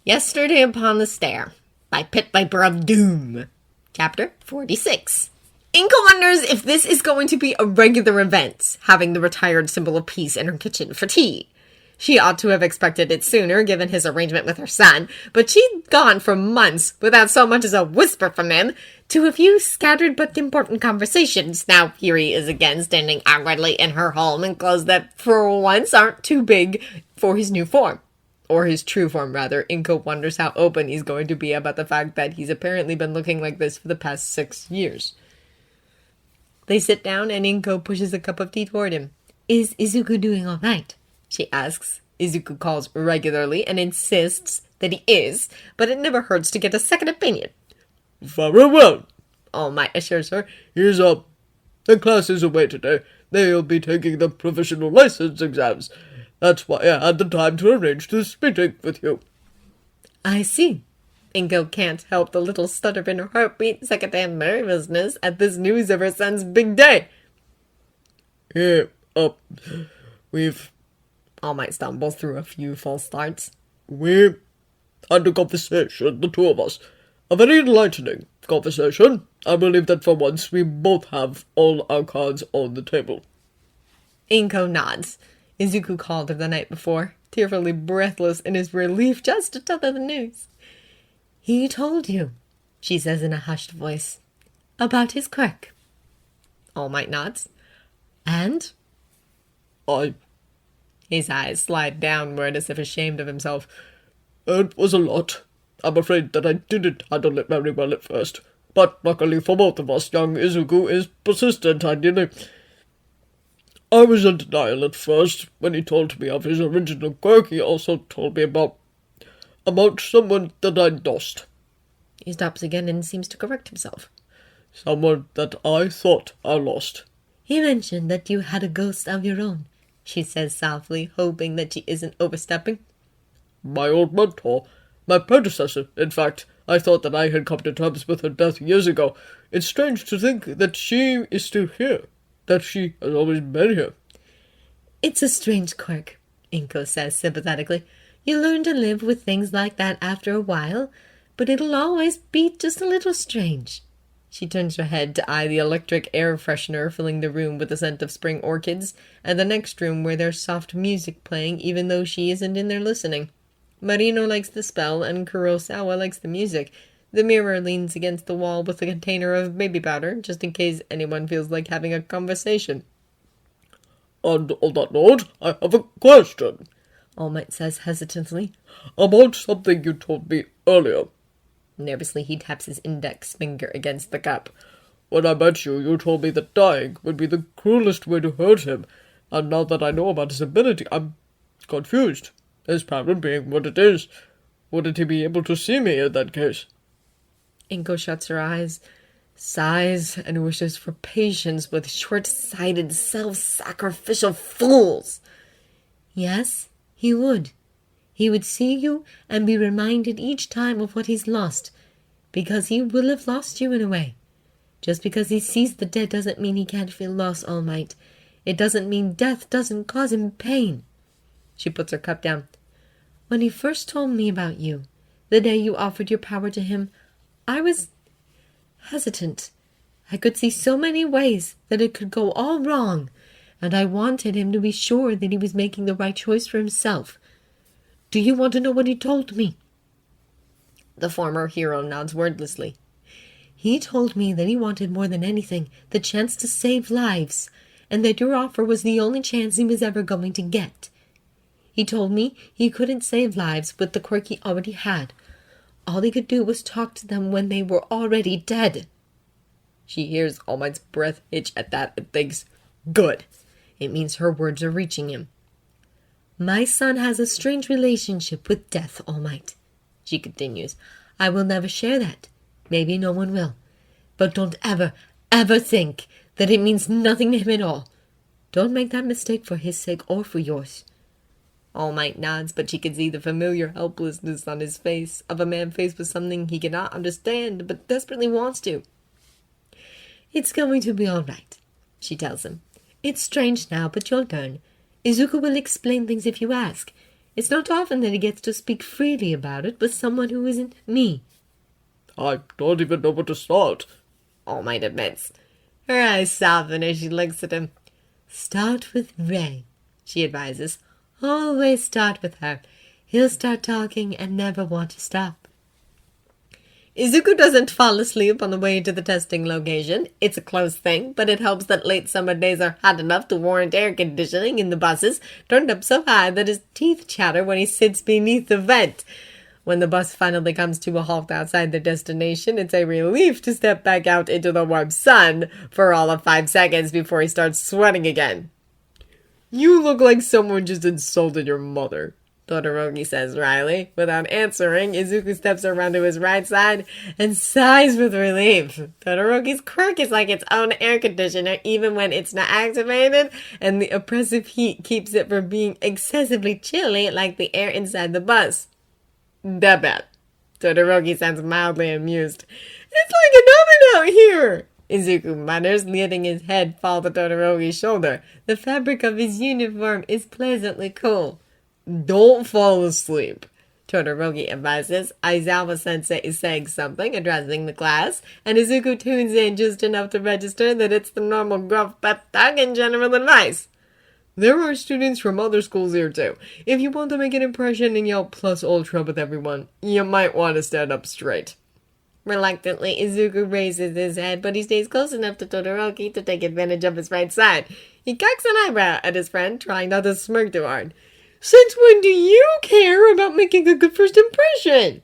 Yesterday Upon the Stair by Pit Viper of Doom. Chapter 46. Inko wonders if this is going to be a regular event, having the retired symbol of peace in her kitchen for tea. She ought to have expected it sooner, given his arrangement with her son, but she'd gone for months without so much as a whisper from him, to a few scattered but important conversations. Now here he is again, standing awkwardly in her home in clothes that, for once, aren't too big for his new form. Or his true form, rather. Inko wonders how open he's going to be about the fact that he's apparently been looking like this for the past 6 years. They sit down and Inko pushes a cup of tea toward him. "Is Izuku doing all right?" she asks. Izuku calls regularly and insists that he is, but it never hurts to get a second opinion. "Very well," All Might assures her. "He's up. The class is away today. They'll be taking the provisional license exams. That's why I had the time to arrange this meeting with you." "I see." Inko can't help the little stutter in her heartbeat, second-hand nervousness at this news of her son's big day. We've All Might stumbles through a few false starts. We had a conversation, the two of us. A very enlightening conversation. I believe that for once we both have all our cards on the table. Inko nods. Izuku called her the night before, tearfully breathless in his relief just to tell her the news. "He told you," she says in a hushed voice, "about his quirk." All Might nods. "And?" His eyes slide downward as if ashamed of himself. It was a lot. I'm afraid that I didn't handle it very well at first. But luckily for both of us, young Izuku is persistent, I was in denial at first. When he told me of his original quirk, he also told me about someone that I'd lost. He stops again and seems to correct himself. Someone that I thought I lost. "He mentioned that you had a ghost of your own," she says softly, hoping that she isn't overstepping. My old mentor, my predecessor, in fact. I thought that I had come to terms with her death years ago. It's strange to think that she is still here, that she has always been here. "It's a strange quirk," Inko says sympathetically. "You learn to live with things like that after a while, but it'll always be just a little strange." She turns her head to eye the electric air freshener filling the room with the scent of spring orchids, and the next room where there's soft music playing even though she isn't in there listening. Marino likes the spell, and Kurosawa likes the music. The mirror leans against the wall with a container of baby powder, just in case anyone feels like having a conversation. And on that note, I have a question. All Might says hesitantly. About something you told me earlier. Nervously, he taps his index finger against the cup. When I met you, you told me that dying would be the cruelest way to hurt him. And now that I know about his ability, I'm confused. His power being what it is, wouldn't he be able to see me in that case? Inko shuts her eyes, sighs, and wishes for patience with short-sighted, self-sacrificial fools. Yes, he would. He would see you and be reminded each time of what he's lost, because he will have lost you in a way. Just because he sees the dead doesn't mean he can't feel loss, All Might. It doesn't mean death doesn't cause him pain. She puts her cup down. When he first told me about you, the day you offered your power to him, I was hesitant. I could see so many ways that it could go all wrong, and I wanted him to be sure that he was making the right choice for himself. Do you want to know what he told me?" The former hero nods wordlessly. "He told me that he wanted more than anything the chance to save lives, and that your offer was the only chance he was ever going to get. He told me he couldn't save lives with the quirk he already had. All he could do was talk to them when they were already dead." She hears All Might's breath hitch at that and thinks, good. It means her words are reaching him. "My son has a strange relationship with death, All Might," she continues. "I will never share that. Maybe no one will. But don't ever, ever think that it means nothing to him at all. Don't make that mistake for his sake or for yours." All Might nods, but she can see the familiar helplessness on his face of a man faced with something he cannot understand, but desperately wants to. "It's going to be all right," she tells him. "It's strange now, but you'll learn. Izuku will explain things if you ask. It's not often that he gets to speak freely about it with someone who isn't me. I don't even know where to start. All Might admits. Her eyes soften as she looks at him. Start with Ray, she advises. Always start with her. He'll start talking and never want to stop. Izuku doesn't fall asleep on the way to the testing location. It's a close thing, but it helps that late summer days are hot enough to warrant air conditioning in the buses, turned up so high that his teeth chatter when he sits beneath the vent. When the bus finally comes to a halt outside their destination, it's a relief to step back out into the warm sun for all of 5 seconds before he starts sweating again. You look like someone just insulted your mother, Todoroki says wryly. Without answering, Izuku steps around to his right side and sighs with relief. Todoroki's quirk is like its own air conditioner even when it's not activated, and the oppressive heat keeps it from being excessively chilly like the air inside the bus. That bad. Todoroki sounds mildly amused. It's like an oven out here, Izuku mutters, letting his head fall to Todoroki's shoulder. The fabric of his uniform is pleasantly cool. Don't fall asleep, Todoroki advises. Aizawa-sensei is saying something, addressing the class, and Izuku tunes in just enough to register that it's the normal gruff pep talk and general advice. There are students from other schools here too. If you want to make an impression and yell plus ultra with everyone, you might want to stand up straight. Reluctantly, Izuku raises his head, but he stays close enough to Todoroki to take advantage of his right side. He cocks an eyebrow at his friend, trying not to smirk too hard. Since when do you care about making a good first impression?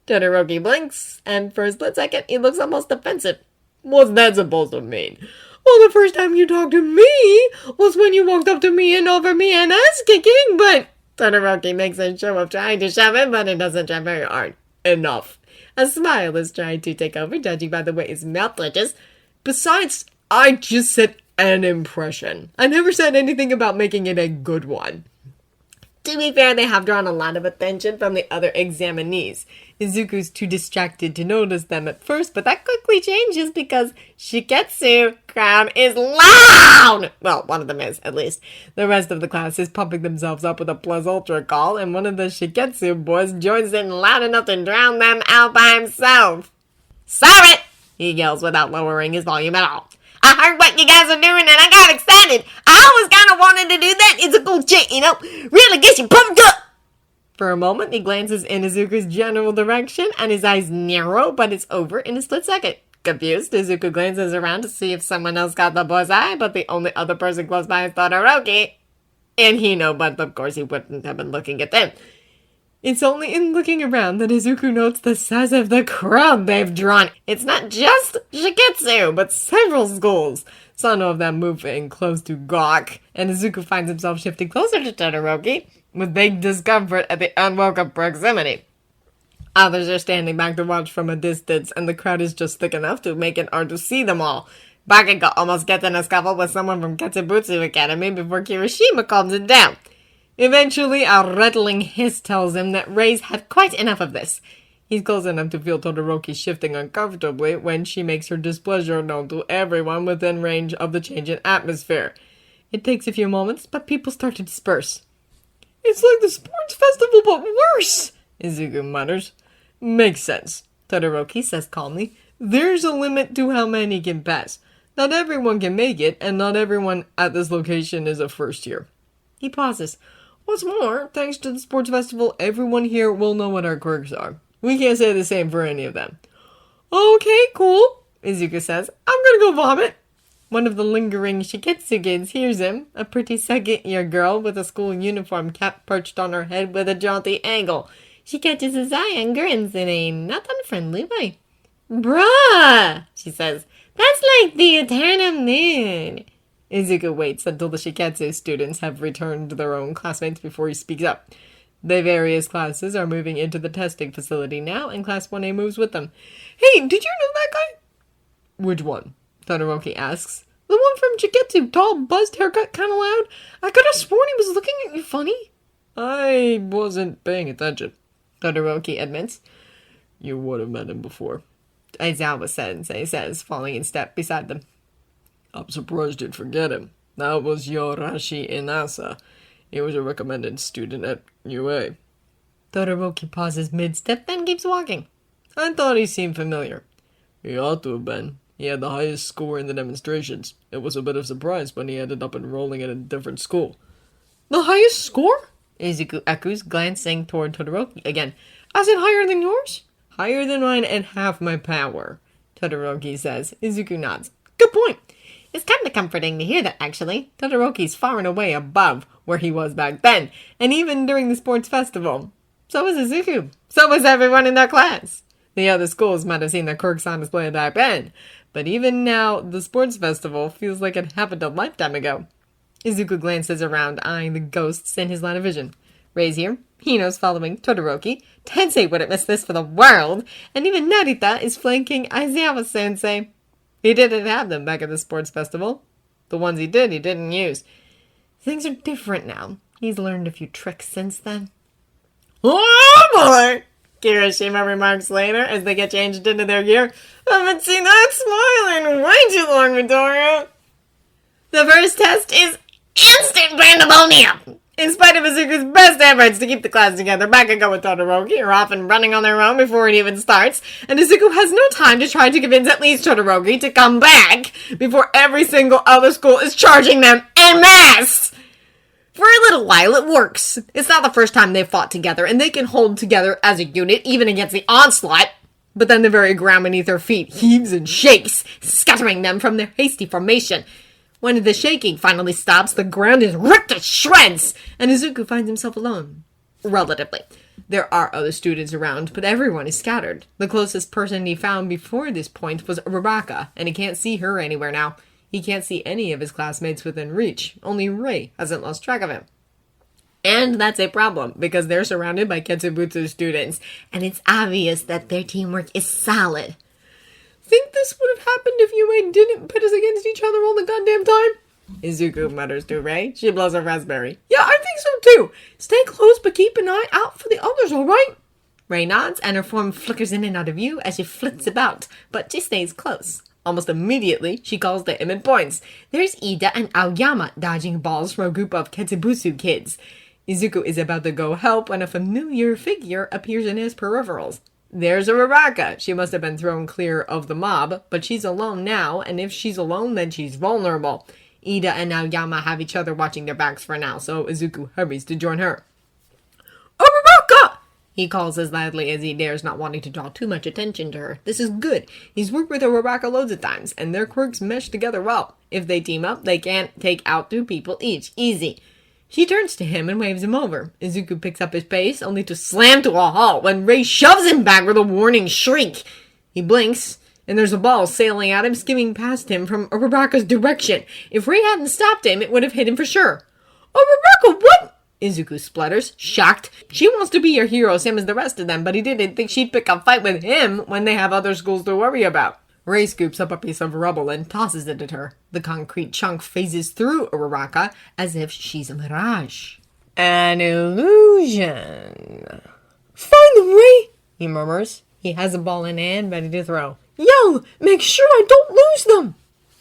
Todoroki blinks, and for a split second, he looks almost offensive. What's that supposed to mean? Well, the first time you talked to me was when you walked up to me and offered me an ass kicking, but... Todoroki makes a show of trying to shove it, but it doesn't try very hard. Enough. A smile is trying to take over, judging by the way his mouth twitches. Besides, I just said an impression. I never said anything about making it a good one. To be fair, they have drawn a lot of attention from the other examinees. Izuku's too distracted to notice them at first, but that quickly changes because Shiketsu crowd is loud! Well, one of them is, at least. The rest of the class is pumping themselves up with a plus ultra call, and one of the Shiketsu boys joins in loud enough to drown them out by himself. Silent! He yells without lowering his volume at all. I heard what you guys are doing and I got excited. I always kind of wanted to do that. It's a cool chick, you know. Really gets you pumped up. For a moment, he glances in Izuku's general direction and his eyes narrow, but it's over in a split second. Confused, Izuku glances around to see if someone else got the boy's eye, but the only other person close by is Todoroki. And he knows, but of course he wouldn't have been looking at them. It's only in looking around that Izuku notes the size of the crowd they've drawn. It's not just Shiketsu, but several schools. Some of them moving close to gawk, and Izuku finds himself shifting closer to Todoroki with vague discomfort at the unwelcome proximity. Others are standing back to watch from a distance, and the crowd is just thick enough to make it hard to see them all. Bakugo almost gets in a scuffle with someone from Katsubutsu Academy before Kirishima calms it down. Eventually, a rattling hiss tells him that Ray's had quite enough of this. He's close enough to feel Todoroki shifting uncomfortably when she makes her displeasure known to everyone within range of the change in atmosphere. It takes a few moments, but people start to disperse. It's like the sports festival, but worse, Izuku mutters. Makes sense, Todoroki says calmly. There's a limit to how many can pass. Not everyone can make it, and not everyone at this location is a first year. He pauses. What's more, thanks to the sports festival, everyone here will know what our quirks are. We can't say the same for any of them. Okay, cool, Izuku says. I'm gonna go vomit. One of the lingering Shiketsu kids hears him, a pretty second-year girl with a school uniform cap perched on her head with a jaunty angle. She catches his eye and grins in a not unfriendly way. Bruh, she says. That's like the eternal moon. Izuku waits until the Shiketsu students have returned to their own classmates before he speaks up. The various classes are moving into the testing facility now, and Class 1A moves with them. Hey, did you know that guy? Which one? Todoroki asks. The one from Shiketsu, tall, buzzed haircut, kinda loud. I could have sworn he was looking at you funny. I wasn't paying attention, Todoroki admits. You would have met him before, Aizawa-sensei says, falling in step beside them. I'm surprised you'd forget him. That was Yorashi Inasa. He was a recommended student at UA. Todoroki pauses mid-step, then keeps walking. I thought he seemed familiar. He ought to have been. He had the highest score in the demonstrations. It was a bit of a surprise when he ended up enrolling in a different school. The highest score? Izuku echoes, glancing toward Todoroki again. As in higher than yours? Higher than mine and half my power, Todoroki says. Izuku nods. Good point. It's kind of comforting to hear that, actually. Todoroki's far and away above where he was back then, and even during the sports festival. So was Izuku. So was everyone in their class. The other schools might have seen their quirks on display back then, but even now, the sports festival feels like it happened a lifetime ago. Izuku glances around, eyeing the ghosts in his line of vision. Rei's here. Hino's following Todoroki. Tensei wouldn't miss this for the world. And even Narita is flanking Aizawa-sensei. He didn't have them back at the sports festival. The ones he did, he didn't use. Things are different now. He's learned a few tricks since then. Oh boy! Kirishima remarks later as they get changed into their gear. I haven't seen that smile in way too long, Midoriya. The first test is instant pandemonium! In spite of Izuku's best efforts to keep the class together, back and go with Todoroki are often running on their own before it even starts, and Izuku has no time to try to convince at least Todoroki to come back before every single other school is charging them en masse! For a little while, it works. It's not the first time they've fought together, and they can hold together as a unit, even against the onslaught. But then the very ground beneath their feet heaves and shakes, scattering them from their hasty formation. When the shaking finally stops, the ground is ripped to shreds, and Izuku finds himself alone. Relatively. There are other students around, but everyone is scattered. The closest person he found before this point was Uraraka, and he can't see her anywhere now. He can't see any of his classmates within reach. Only Rei hasn't lost track of him. And that's a problem, because they're surrounded by Ketsubutsu students, and it's obvious that their teamwork is solid. Think this would have happened if UA didn't pit us against each other all the goddamn time? Izuku mutters to Rei. She blows a raspberry. Yeah, I think so too. Stay close, but keep an eye out for the others, alright? Rei nods, and her form flickers in and out of view as she flits about, but she stays close. Almost immediately, she calls to him and points. There's Ida and Aoyama dodging balls from a group of Ketsubutsu kids. Izuku is about to go help when a familiar figure appears in his peripherals. There's Uraraka. She must have been thrown clear of the mob, but she's alone now, and if she's alone, then she's vulnerable. Ida and Aoyama have each other watching their backs for now, so Izuku hurries to join her. Uraraka! He calls as loudly as he dares, not wanting to draw too much attention to her. This is good. He's worked with Uraraka loads of times, and their quirks mesh together well. If they team up, they can't take out 2 people each. Easy. She turns to him and waves him over. Izuku picks up his pace, only to slam to a halt when Rei shoves him back with a warning shriek. He blinks, and there's a ball sailing at him, skimming past him from Uraraka's direction. If Rei hadn't stopped him, it would have hit him for sure. Uraraka, what? Izuku splutters, shocked. She wants to be your hero, same as the rest of them, but he didn't think she'd pick a fight with him when they have other schools to worry about. Rei scoops up a piece of rubble and tosses it at her. The concrete chunk phases through Uraraka as if she's a mirage. An illusion. Find them, Rei, he murmurs. He has a ball in hand, ready to throw. Yo, make sure I don't lose them.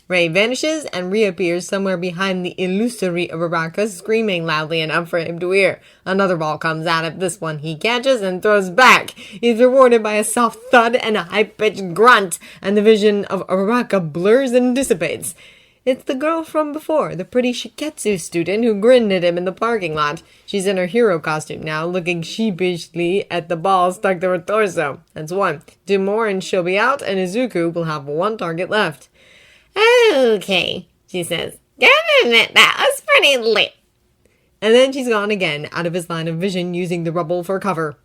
Rei vanishes and reappears somewhere behind the illusory Uraraka, screaming loudly enough for him to hear. Another ball comes out of this one he catches and throws back. He's rewarded by a soft thud and a high-pitched grunt, and the vision of Uraraka blurs and dissipates. It's the girl from before, the pretty Shiketsu student who grinned at him in the parking lot. She's in her hero costume now, looking sheepishly at the ball stuck to her torso. That's 1. 2 more and she'll be out, and Izuku will have 1 target left. Okay, she says. Gotta admit, that was pretty lit. And then she's gone again, out of his line of vision, using the rubble for cover.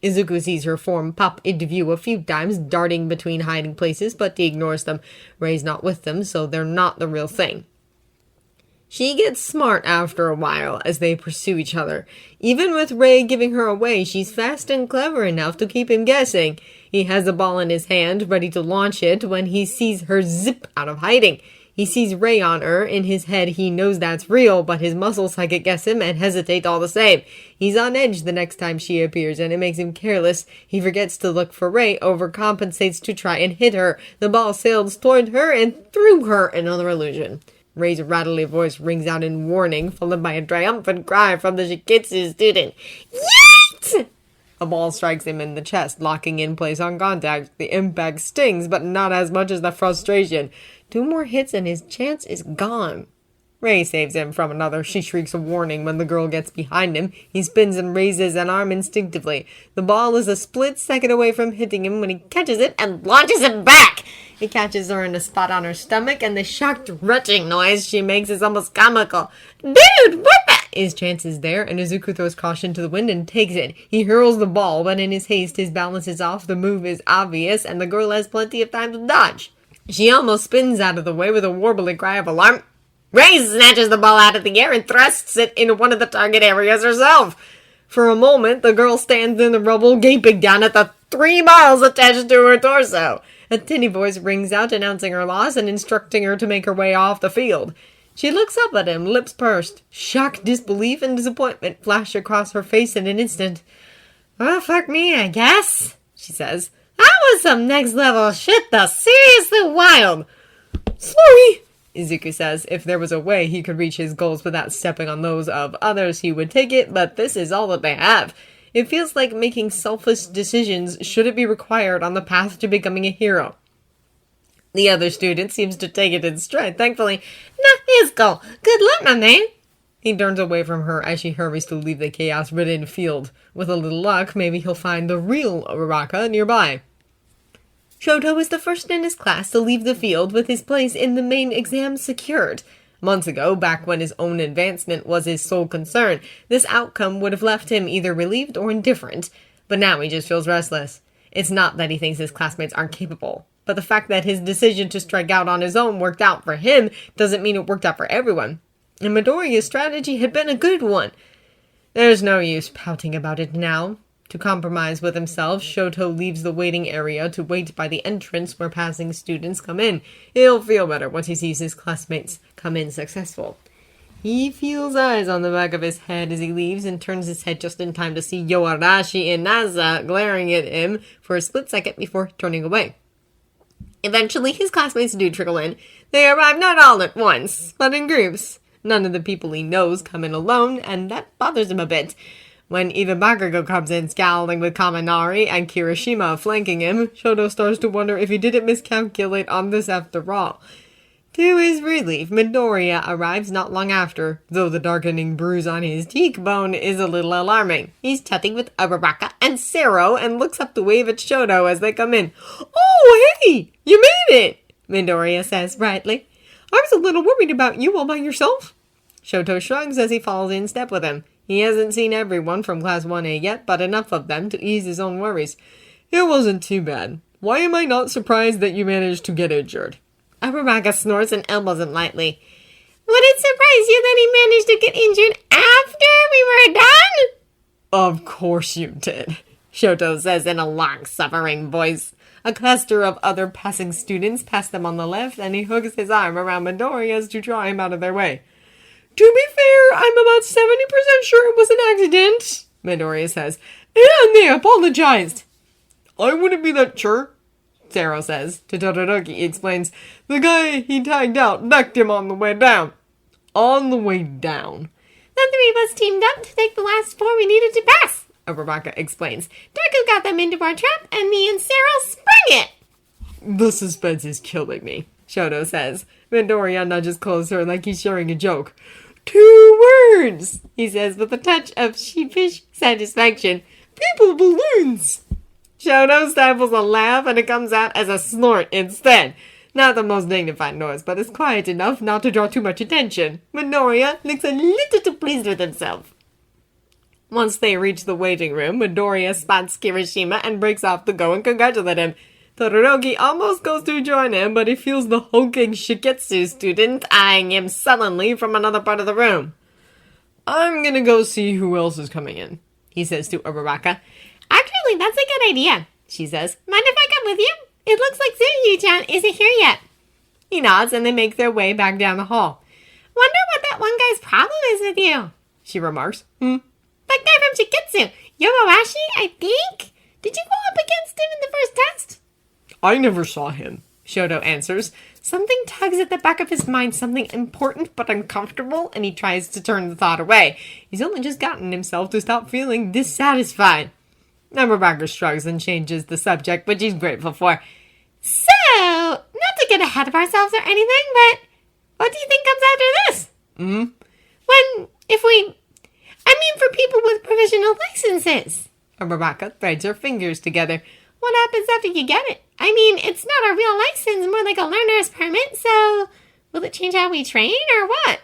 Izuku sees her form pop into view a few times, darting between hiding places, but he ignores them. Rei's not with them, so they're not the real thing. She gets smart after a while as they pursue each other. Even with Rei giving her away, she's fast and clever enough to keep him guessing. He has a ball in his hand, ready to launch it when he sees her zip out of hiding. He sees Rei on her. In his head, he knows that's real, but his muscles second guess him and hesitate all the same. He's on edge the next time she appears, and it makes him careless. He forgets to look for Rei, overcompensates to try and hit her. The ball sails toward her and through her, another illusion. Rei's rattly voice rings out in warning, followed by a triumphant cry from the Shiketsu student. Yeet! A ball strikes him in the chest, locking in place on contact. The impact stings, but not as much as the frustration. 2 more hits and his chance is gone. Rei saves him from another. She shrieks a warning when the girl gets behind him. He spins and raises an arm instinctively. The ball is a split second away from hitting him when he catches it and launches it back. He catches her in a spot on her stomach, and the shocked retching noise she makes is almost comical. Dude, what the? His chance is there, and Izuku throws caution to the wind and takes it. He hurls the ball, but in his haste his balance is off, the move is obvious, and the girl has plenty of time to dodge. She almost spins out of the way with a warbling cry of alarm. Rei snatches the ball out of the air and thrusts it into one of the target areas herself. For a moment, the girl stands in the rubble, gaping down at the 3 balls attached to her torso. A tinny voice rings out announcing her loss and instructing her to make her way off the field. She looks up at him, lips pursed. Shock, disbelief, and disappointment flash across her face in an instant. Well, fuck me, I guess, she says. That was some next-level shit, though. Seriously wild. Sorry, Izuku says. If there was a way he could reach his goals without stepping on those of others, he would take it, but this is all that they have. It feels like making selfish decisions shouldn't be required on the path to becoming a hero. The other student seems to take it in stride. Thankfully, not his goal. Good luck, my man. He turns away from her as she hurries to leave the chaos-ridden field. With a little luck, maybe he'll find the real Uraraka nearby. Shoto is the first in his class to leave the field with his place in the main exam secured. Months ago, back when his own advancement was his sole concern, this outcome would have left him either relieved or indifferent. But now he just feels restless. It's not that he thinks his classmates aren't capable, but the fact that his decision to strike out on his own worked out for him doesn't mean it worked out for everyone. And Midoriya's strategy had been a good one. There's no use pouting about it now. To compromise with himself, Shoto leaves the waiting area to wait by the entrance where passing students come in. He'll feel better once he sees his classmates come in successful. He feels eyes on the back of his head as he leaves and turns his head just in time to see Yoarashi and Naza glaring at him for a split second before turning away. Eventually, his classmates do trickle in. They arrive not all at once, but in groups. None of the people he knows come in alone, and that bothers him a bit. When even Bakugo comes in scowling with Kaminari and Kirishima flanking him, Shoto starts to wonder if he didn't miscalculate on this after all. To his relief, Midoriya arrives not long after, though the darkening bruise on his cheekbone is a little alarming. He's chatting with Uraraka and Sero and looks up to wave at Shoto as they come in. Oh, hey! You made it! Midoriya says brightly. I was a little worried about you all by yourself. Shoto shrugs as he falls in step with him. He hasn't seen everyone from Class 1A yet, but enough of them to ease his own worries. It wasn't too bad. Why am I not surprised that you managed to get injured? Uraraka snorts and elbows him lightly. Would it surprise you that he managed to get injured after we were done? Of course you did, Shoto says in a long-suffering voice. A cluster of other passing students pass them on the left, and he hooks his arm around Midoriya's to draw him out of their way. To be fair, I'm about 70% sure it was an accident, Midoriya says, and they apologized. I wouldn't be that sure, Sero says. To Todoroki, he explains, the guy he tagged out decked him on the way down. On the way down. The 3 of us teamed up to take the last 4 we needed to pass, Uraraka explains. Deku got them into our trap, and me and Sero sprang it. The suspense is killing me, Shoto says. Midoriya nudges closer like he's sharing a joke. 2 words, he says with a touch of sheepish satisfaction. People balloons. Shoto stifles a laugh and it comes out as a snort instead. Not the most dignified noise, but it's quiet enough not to draw too much attention. Midoriya looks a little too pleased with himself. Once they reach the waiting room, Midoriya spots Kirishima and breaks off to go and congratulate him. Todoroki almost goes to join him, but he feels the hulking Shiketsu student eyeing him sullenly from another part of the room. I'm gonna go see who else is coming in, he says to Uraraka. Actually, that's a good idea, she says. Mind if I come with you? It looks like Tsuyu-chan isn't here yet. He nods and they make their way back down the hall. Wonder what that one guy's problem is with you, she remarks. That guy from Shiketsu, Yoarashi, I think? Did you go up against him in the first test? I never saw him, Shoto answers. Something tugs at the back of his mind, something important but uncomfortable, and he tries to turn the thought away. He's only just gotten himself to stop feeling dissatisfied. Uraraka shrugs and changes the subject, which he's grateful for. So, not to get ahead of ourselves or anything, but what do you think comes after this? For people with provisional licenses. Uraraka threads her fingers together. What happens after you get it? It's not a real license, more like a learner's permit, so will it change how we train or what?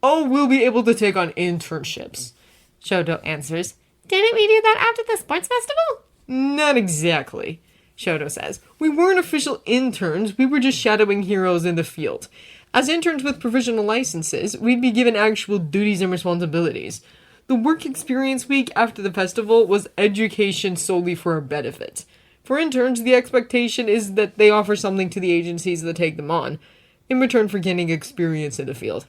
Oh, we'll be able to take on internships, Shoto answers. Didn't we do that after the sports festival? Not exactly, Shoto says. We weren't official interns, we were just shadowing heroes in the field. As interns with provisional licenses, we'd be given actual duties and responsibilities. The work experience week after the festival was education solely for our benefit. For interns, the expectation is that they offer something to the agencies that take them on, in return for gaining experience in the field.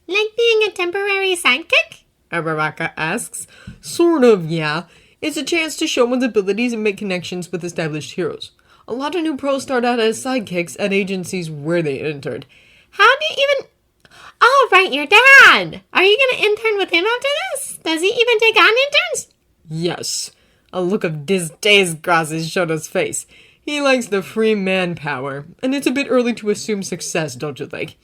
Like being a temporary sidekick? Uraraka asks. Sort of, yeah. It's a chance to show one's abilities and make connections with established heroes. A lot of new pros start out as sidekicks at agencies where they interned. How do you even... Oh, right, your dad! Are you going to intern with him after this? Does he even take on interns? Yes. A look of distaste crosses Shoto's face. He likes the free manpower, and it's a bit early to assume success, don't you think?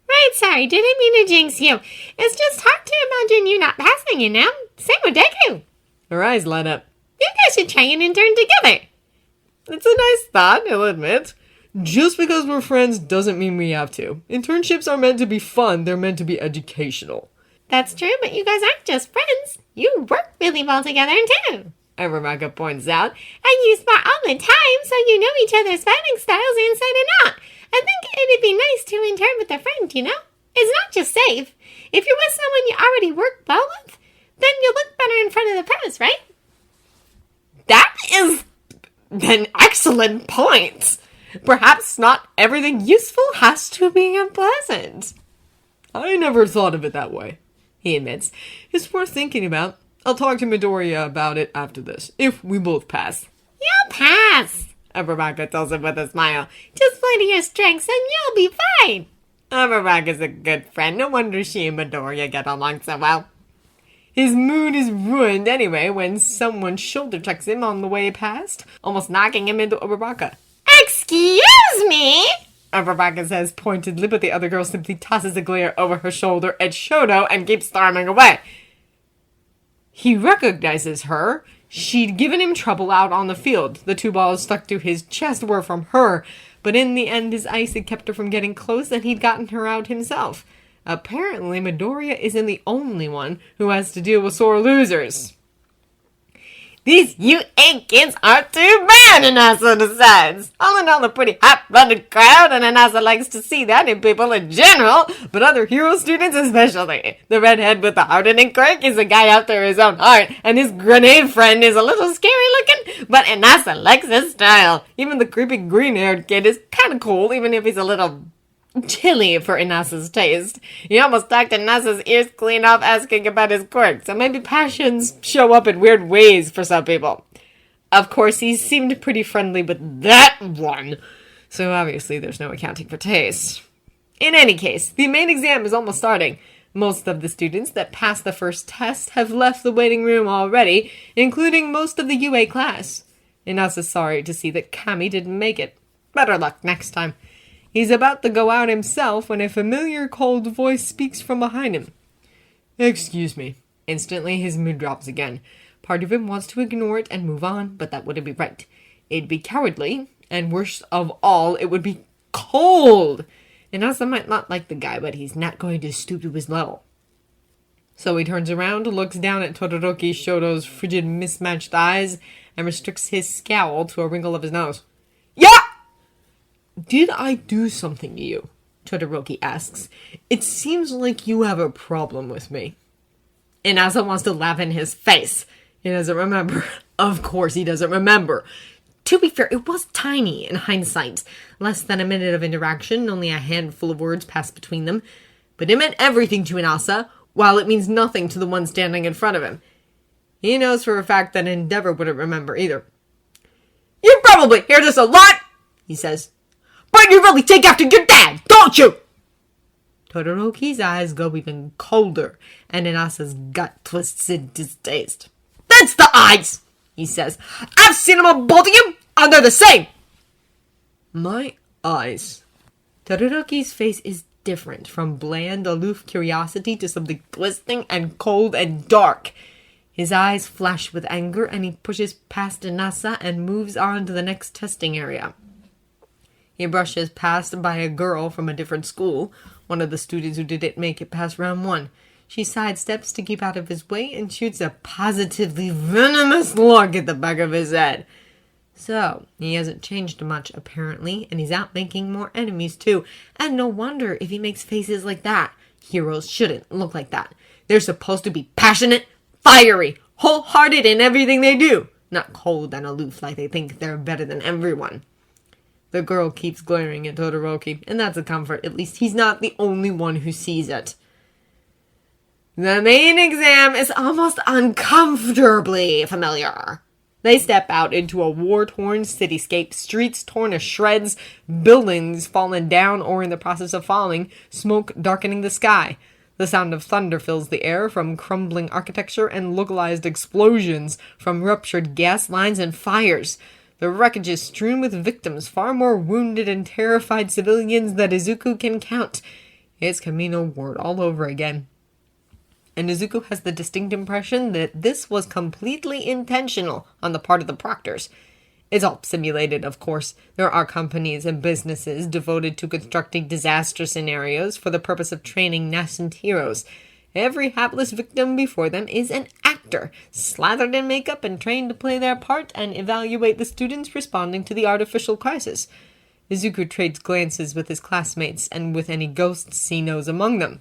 Right, sorry, didn't mean to jinx you. It's just hard to imagine you not passing, you know? Same with Deku. Her eyes light up. You guys should try and intern together. It's a nice thought, I'll admit. Just because we're friends doesn't mean we have to. Internships are meant to be fun, they're meant to be educational. That's true, but you guys aren't just friends. You work really well together, too. Uraraka points out. And you spar all the time, so you know each other's fighting styles inside and out. I think it'd be nice to intern with a friend, you know? It's not just safe. If you're with someone you already work well with, then you'll look better in front of the pros, right? That is an excellent point. Perhaps not everything useful has to be unpleasant. I never thought of it that way, he admits. It's worth thinking about. I'll talk to Midoriya about it after this, if we both pass. You'll pass, Uraraka tells him with a smile. Just play to your strengths and you'll be fine. Uraraka's a good friend. No wonder she and Midoriya get along so well. His mood is ruined anyway when someone shoulder checks him on the way past, almost knocking him into Uraraka. Excuse me? Uraraka says pointedly, but the other girl simply tosses a glare over her shoulder at Shoto and keeps storming away. He recognizes her. She'd given him trouble out on the field. The 2 balls stuck to his chest were from her, but in the end his ice had kept her from getting close and he'd gotten her out himself. Apparently, Midoriya isn't the only one who has to deal with sore losers. These UA kids are too bad, Inasa decides. All in all, a pretty hot-blooded crowd, and Inasa likes to see that in people in general, but other hero students especially. The redhead with the hardening quirk is a guy after his own heart, and his grenade friend is a little scary looking, but Inasa likes his style. Even the creepy green-haired kid is kind of cool, even if he's a little chilly for Inasa's taste. He almost talked Inasa's ears clean off asking about his quirk, so maybe passions show up in weird ways for some people. Of course, he seemed pretty friendly with that one, so obviously there's no accounting for taste. In any case, the main exam is almost starting. Most of the students that passed the first test have left the waiting room already, including most of the UA class. Inasa's sorry to see that Kami didn't make it. Better luck next time. He's about to go out himself when a familiar cold voice speaks from behind him. Excuse me. Instantly, his mood drops again. Part of him wants to ignore it and move on, but that wouldn't be right. It'd be cowardly, and worst of all, it would be cold. Inasa might not like the guy, but he's not going to stoop to his level. So he turns around, looks down at Todoroki Shoto's frigid, mismatched eyes, and restricts his scowl to a wrinkle of his nose. Yeah! Did I do something to you? Todoroki asks. It seems like you have a problem with me. Inasa wants to laugh in his face. He doesn't remember. Of course he doesn't remember. To be fair, it was tiny in hindsight. Less than a minute of interaction, only a handful of words passed between them. But it meant everything to Inasa, while it means nothing to the one standing in front of him. He knows for a fact that Endeavor wouldn't remember either. You probably hear this a lot, he says. But you really take after your dad, don't you? Todoroki's eyes go even colder, and Inasa's gut twists in distaste. That's the eyes, he says. I've seen them on both of you, and they're the same. My eyes. Todoroki's face is different, from bland, aloof curiosity to something glistening and cold and dark. His eyes flash with anger, and he pushes past Inasa and moves on to the next testing area. He brushes past by a girl from a different school, one of the students who didn't make it past round 1. She sidesteps to keep out of his way and shoots a positively venomous look at the back of his head. So, he hasn't changed much, apparently, and he's out making more enemies, too. And no wonder if he makes faces like that. Heroes shouldn't look like that. They're supposed to be passionate, fiery, wholehearted in everything they do, not cold and aloof like they think they're better than everyone. The girl keeps glaring at Todoroki, and that's a comfort. At least he's not the only one who sees it. The main exam is almost uncomfortably familiar. They step out into a war-torn cityscape, streets torn to shreds, buildings fallen down or in the process of falling, smoke darkening the sky. The sound of thunder fills the air from crumbling architecture and localized explosions from ruptured gas lines and fires. The wreckage is strewn with victims, far more wounded and terrified civilians than Izuku can count. It's Camino Ward all over again. And Izuku has the distinct impression that this was completely intentional on the part of the proctors. It's all simulated, of course. There are companies and businesses devoted to constructing disaster scenarios for the purpose of training nascent heroes. Every hapless victim before them is an actor, slathered in makeup and trained to play their part and evaluate the students responding to the artificial crisis. Izuku trades glances with his classmates and with any ghosts he knows among them.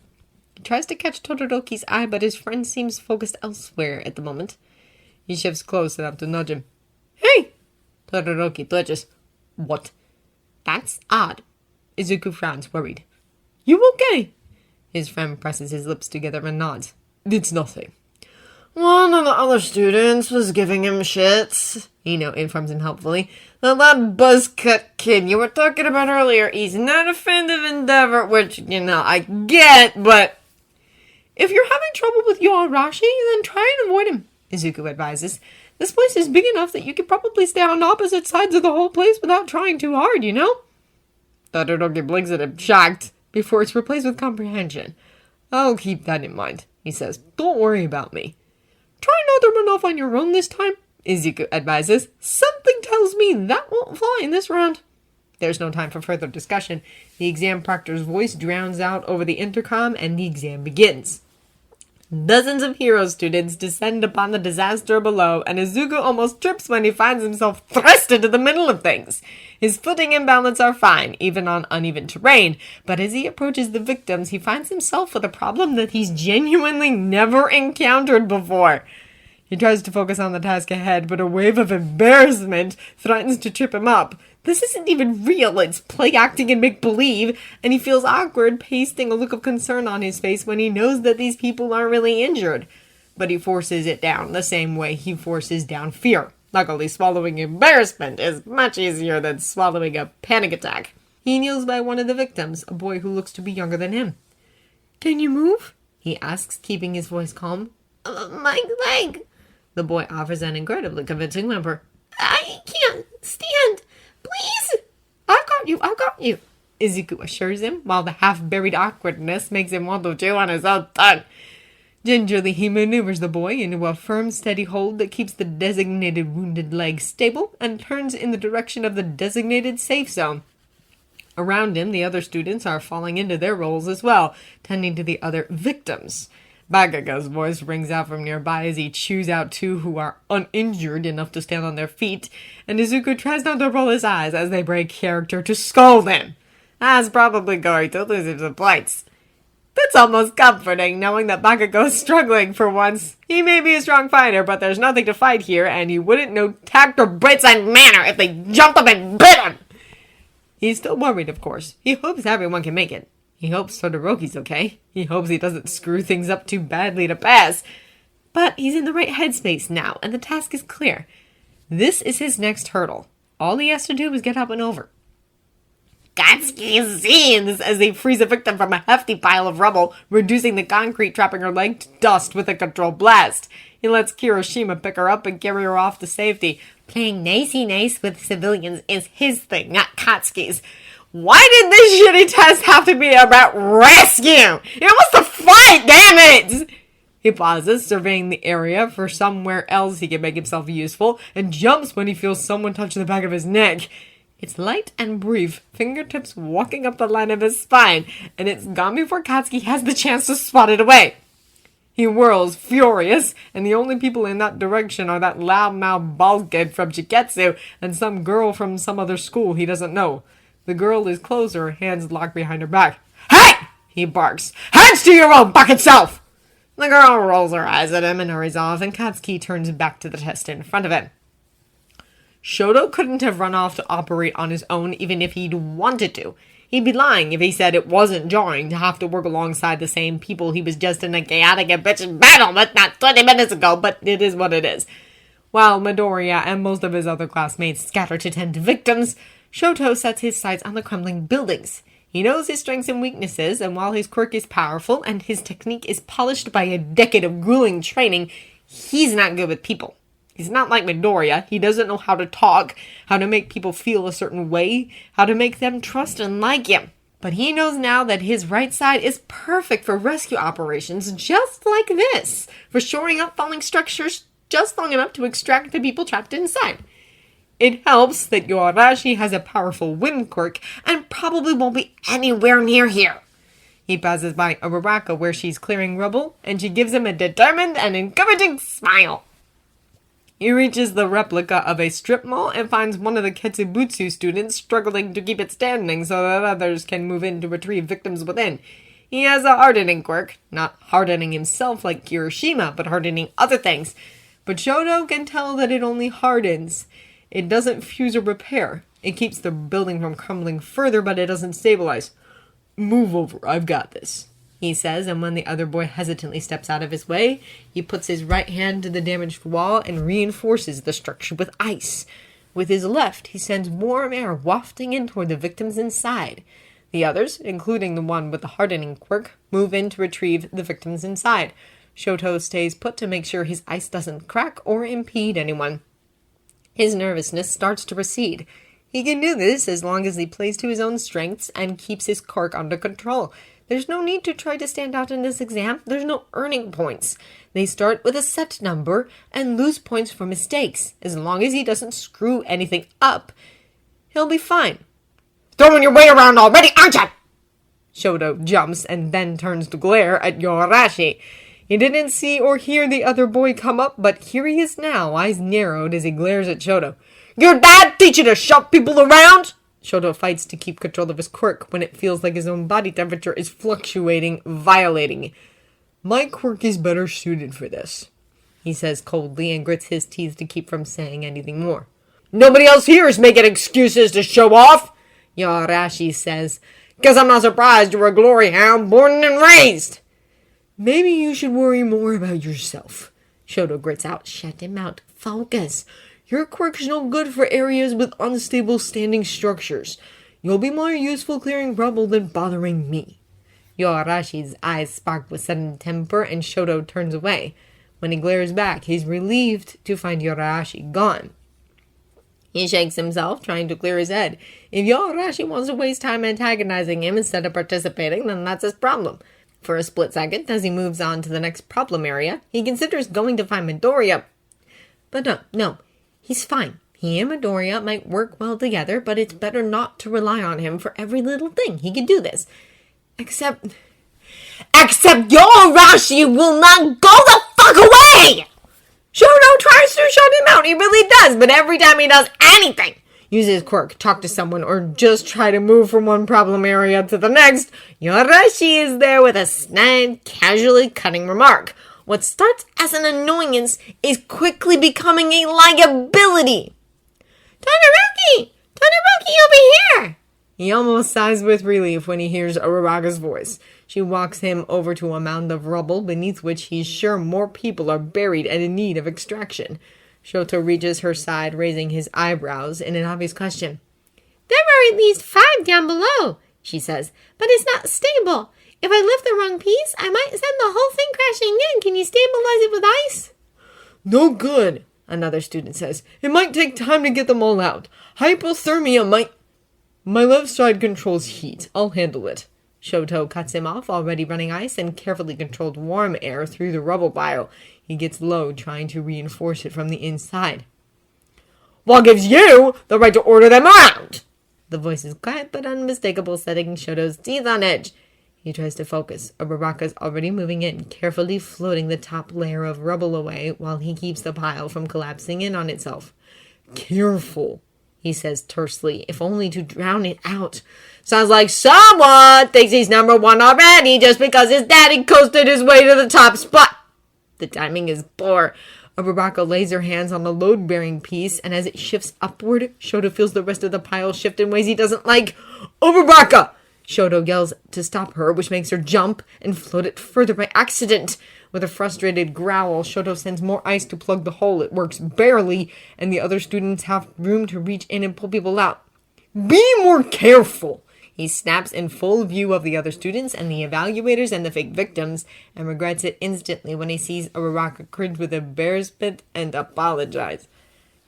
He tries to catch Todoroki's eye, but his friend seems focused elsewhere at the moment. He shifts close enough to nudge him. Hey! Todoroki twitches. What? That's odd. Izuku frowns, worried. You okay? His friend presses his lips together and nods. It's nothing. One of the other students was giving him shits. Ino informs him helpfully. The loud buzzcut kid you were talking about earlier, he's not a friend of Endeavor, which, I get, but if you're having trouble with Yoarashi, then try and avoid him, Izuku advises. This place is big enough that you could probably stay on opposite sides of the whole place without trying too hard, Todoroki blinks at him, shocked, before it's replaced with comprehension. I'll keep that in mind, he says. Don't worry about me. Try not to run off on your own this time, Izuku advises. Something tells me that won't fly in this round. There's no time for further discussion. The exam proctor's voice drowns out over the intercom and the exam begins. Dozens of hero students descend upon the disaster below, and Izuku almost trips when he finds himself thrust into the middle of things. His footing and balance are fine, even on uneven terrain, but as he approaches the victims, he finds himself with a problem that he's genuinely never encountered before. He tries to focus on the task ahead, but a wave of embarrassment threatens to trip him up. This isn't even real, it's play acting and make-believe, and he feels awkward, pasting a look of concern on his face when he knows that these people aren't really injured. But he forces it down the same way he forces down fear. Luckily, swallowing embarrassment is much easier than swallowing a panic attack. He kneels by one of the victims, a boy who looks to be younger than him. Can you move? He asks, keeping his voice calm. My leg. The boy offers an incredibly convincing whimper. I can't stand. Please! I've got you, Izuku assures him, while the half-buried awkwardness makes him want to chew on his own tongue. Gingerly, he maneuvers the boy into a firm, steady hold that keeps the designated wounded leg stable and turns in the direction of the designated safe zone. Around him, the other students are falling into their roles as well, tending to the other victims. Bagaga's voice rings out from nearby as he chews out two who are uninjured enough to stand on their feet, and Izuku tries not to roll his eyes as they break character to scold him. That's probably going to lose him some points. It's almost comforting knowing that Bagago's struggling for once. He may be a strong fighter, but there's nothing to fight here, and he wouldn't know tact or Brits and manner if they jumped up and bit him. He's still worried, of course. He hopes everyone can make it. He hopes Todoroki's okay. He hopes he doesn't screw things up too badly to pass. But he's in the right headspace now, and the task is clear. This is his next hurdle. All he has to do is get up and over. Katsuki scenes as they freeze a victim from a hefty pile of rubble, reducing the concrete, trapping her leg to dust with a controlled blast. He lets Kirishima pick her up and carry her off to safety. Playing nicey-nice with civilians is his thing, not Katsuki's. Why did this shitty test have to be about rescue? It was to fight, damn it! He pauses, surveying the area for somewhere else he can make himself useful, and jumps when he feels someone touch the back of his neck. It's light and brief, fingertips walking up the line of his spine, and it's gone before Katsuki has the chance to spot it away. He whirls, furious, and the only people in that direction are that loud-mouthed bald kid from Chiketsu and some girl from some other school he doesn't know. The girl is closer, hands locked behind her back. Hey! He barks. Hands to your own bucket self! The girl rolls her eyes at him and hurries off, and Katsuki turns back to the test in front of him. Shoto couldn't have run off to operate on his own even if he'd wanted to. He'd be lying if he said it wasn't jarring to have to work alongside the same people he was just in a chaotic and bitchin' battle with not 20 minutes ago, but it is what it is. While Midoriya and most of his other classmates scatter to tend to victims, Shoto sets his sights on the crumbling buildings. He knows his strengths and weaknesses, and while his quirk is powerful and his technique is polished by a decade of grueling training, he's not good with people. He's not like Midoriya. He doesn't know how to talk, how to make people feel a certain way, how to make them trust and like him. But he knows now that his right side is perfect for rescue operations just like this, for shoring up falling structures just long enough to extract the people trapped inside. It helps that Yoarashi has a powerful wind quirk and probably won't be anywhere near here. He passes by Uraraka where she's clearing rubble, and she gives him a determined and encouraging smile. He reaches the replica of a strip mall and finds one of the Ketsubutsu students struggling to keep it standing so that others can move in to retrieve victims within. He has a hardening quirk, not hardening himself like Kirishima, but hardening other things. But Shoto can tell that it only hardens. It doesn't fuse or repair. It keeps the building from crumbling further, but it doesn't stabilize. Move over, I've got this, he says, and when the other boy hesitantly steps out of his way, he puts his right hand to the damaged wall and reinforces the structure with ice. With his left, he sends warm air wafting in toward the victims inside. The others, including the one with the hardening quirk, move in to retrieve the victims inside. Shoto stays put to make sure his ice doesn't crack or impede anyone. His nervousness starts to recede. He can do this as long as he plays to his own strengths and keeps his quirk under control. There's no need to try to stand out in this exam. There's no earning points. They start with a set number and lose points for mistakes. As long as he doesn't screw anything up, he'll be fine. Throwing your weight around already, aren't you? Shoto jumps and then turns to glare at Yoarashi. He didn't see or hear the other boy come up, but here he is now, eyes narrowed as he glares at Shoto. Your dad teach you to shove people around? Shoto fights to keep control of his quirk when it feels like his own body temperature is fluctuating, violating. My quirk is better suited for this, he says coldly and grits his teeth to keep from saying anything more. Nobody else here is making excuses to show off, Yoarashi says. Guess I'm not surprised you're a glory hound born and raised. Maybe you should worry more about yourself, Shoto grits out. Shut him out. Focus. Your quirk's no good for areas with unstable standing structures. You'll be more useful clearing rubble than bothering me. Yoarashi's eyes spark with sudden temper, and Shoto turns away. When he glares back, he's relieved to find Yoarashi gone. He shakes himself, trying to clear his head. If Yoarashi wants to waste time antagonizing him instead of participating, then that's his problem. For a split second, as he moves on to the next problem area, he considers going to find Midoriya. But no, he's fine. He and Midoriya might work well together, but it's better not to rely on him for every little thing. He can do this. Except Yoarashi will not go the fuck away! Shoto tries to shut him out, he really does, but every time he does anything, use his quirk, talk to someone, or just try to move from one problem area to the next, Yoarashi is there with a snide, casually cutting remark. What starts as an annoyance is quickly becoming a liability. Todoroki! Todoroki, over here! He almost sighs with relief when he hears Uraraka's voice. She walks him over to a mound of rubble beneath which he's sure more people are buried and in need of extraction. Shoto reaches her side, raising his eyebrows in an obvious question. There are at least 5 down below, she says, but it's not stable. If I lift the wrong piece, I might send the whole thing crashing in. Can you stabilize it with ice? No good, another student says. It might take time to get them all out. Hypothermia might... My left side controls heat. I'll handle it. Shoto cuts him off, already running ice and carefully controlled warm air through the rubble pile. He gets low, trying to reinforce it from the inside. What gives you the right to order them around? The voice is quiet but unmistakable, setting Shoto's teeth on edge. He tries to focus. Uraraka's already moving in, carefully floating the top layer of rubble away while he keeps the pile from collapsing in on itself. Careful, he says tersely, if only to drown it out. Sounds like someone thinks he's number 1 already just because his daddy coasted his way to the top spot. The timing is poor. Uraraka lays her hands on a load-bearing piece, and as it shifts upward, Shoto feels the rest of the pile shift in ways he doesn't like. Uraraka! Shoto yells to stop her, which makes her jump and float it further by accident. With a frustrated growl, Shoto sends more ice to plug the hole. It works barely, and the other students have room to reach in and pull people out. Be more careful! He snaps in full view of the other students and the evaluators and the fake victims, and regrets it instantly when he sees Uraraka cringe with embarrassment and apologize.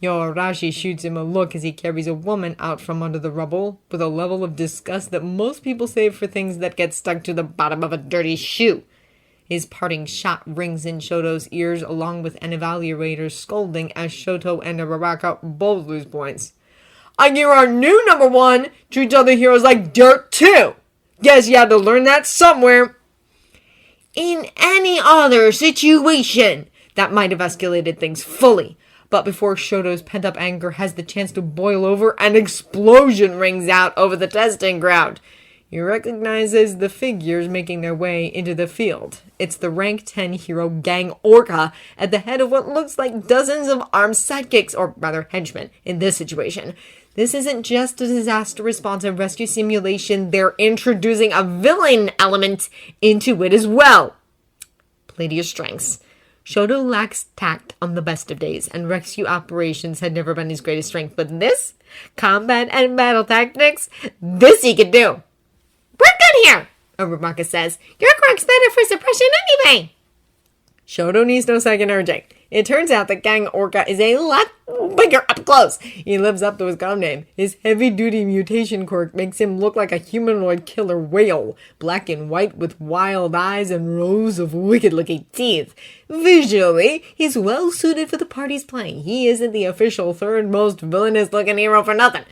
Yoarashi shoots him a look as he carries a woman out from under the rubble with a level of disgust that most people save for things that get stuck to the bottom of a dirty shoe. His parting shot rings in Shoto's ears along with an evaluator's scolding as Shoto and Uraraka both lose points. And you're our new number 1. Treat other heroes like dirt too. Guess you had to learn that somewhere. In any other situation, that might have escalated things fully. But before Shoto's pent-up anger has the chance to boil over, an explosion rings out over the testing ground. He recognizes the figures making their way into the field. It's the rank 10 hero Gang Orca at the head of what looks like dozens of armed sidekicks, or rather henchmen, in this situation. This isn't just a disaster response and rescue simulation, they're introducing a villain element into it as well. Play to your strengths. Shoto lacks tact on the best of days, and rescue operations had never been his greatest strength, but this, combat and battle tactics, this he can do. We're good here, Uraraka says. Your quirk's better for suppression anyway. Shoto needs no second urging. It turns out that Gang Orca is a lot bigger up close. He lives up to his com name. His heavy-duty mutation quirk makes him look like a humanoid killer whale, black and white with wild eyes and rows of wicked-looking teeth. Visually, he's well-suited for the part he's playing. He isn't the official third-most villainous-looking hero for nothing.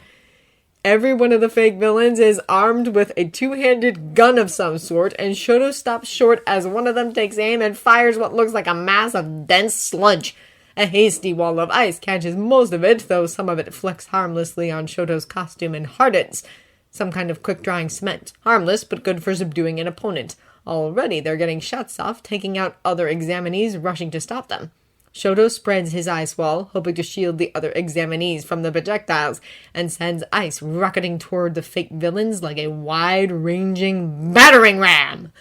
Every one of the fake villains is armed with a 2-handed gun of some sort, and Shoto stops short as one of them takes aim and fires what looks like a mass of dense sludge. A hasty wall of ice catches most of it, though some of it flecks harmlessly on Shoto's costume and hardens. Some kind of quick-drying cement. Harmless, but good for subduing an opponent. Already they're getting shots off, taking out other examinees rushing to stop them. Shoto spreads his ice wall, hoping to shield the other examinees from the projectiles, and sends ice rocketing toward the fake villains like a wide-ranging battering ram.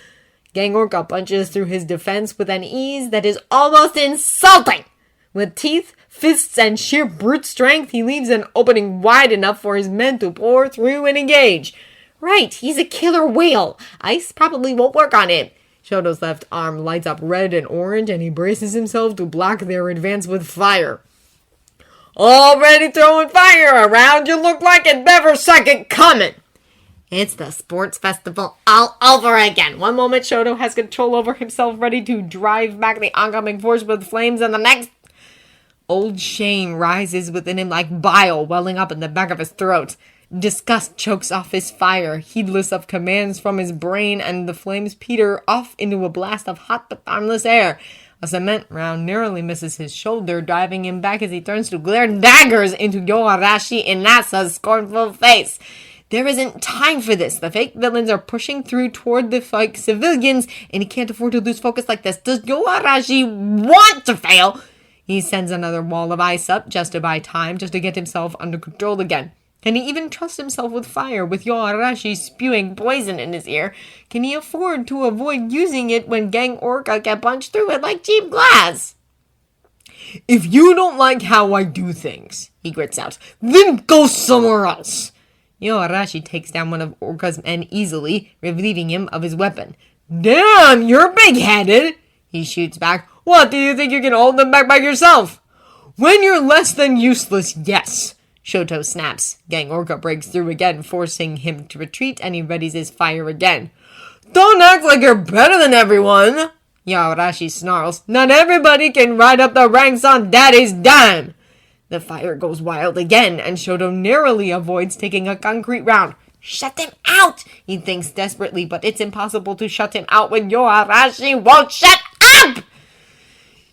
Gang Orca punches through his defense with an ease that is almost insulting. With teeth, fists, and sheer brute strength, he leaves an opening wide enough for his men to pour through and engage. Right, he's a killer whale. Ice probably won't work on him. Shoto's left arm lights up red and orange, and he braces himself to block their advance with fire. Already throwing fire around, you look like it never saw it coming. It's the sports festival all over again. One moment, Shoto has control over himself, ready to drive back the oncoming force with flames, and the next, old shame rises within him like bile welling up in the back of his throat. Disgust chokes off his fire, heedless of commands from his brain, and the flames peter off into a blast of hot but harmless air. A cement round narrowly misses his shoulder, driving him back as he turns to glare daggers into Yoarashi Inasa's scornful face. There isn't time for this. The fake villains are pushing through toward the fake civilians, and he can't afford to lose focus like this. Does Yoarashi want to fail? He sends another wall of ice up just to buy time, just to get himself under control again. Can he even trust himself with fire, with Yoarashi spewing poison in his ear? Can he afford to avoid using it when Gang Orca can punch through it like cheap glass? If you don't like how I do things, he grits out, then go somewhere else. Yoarashi takes down one of Orca's men easily, relieving him of his weapon. Damn, you're big-headed, he shoots back. What, do you think you can hold them back by yourself? When you're less than useless, yes, Shoto snaps. Gang Orca breaks through again, forcing him to retreat, and he readies his fire again. Don't act like you're better than everyone, Yaorashi snarls. Not everybody can ride up the ranks on Daddy's dime. The fire goes wild again, and Shoto narrowly avoids taking a concrete round. Shut them out, he thinks desperately, but it's impossible to shut him out when Yoarashi won't shut up!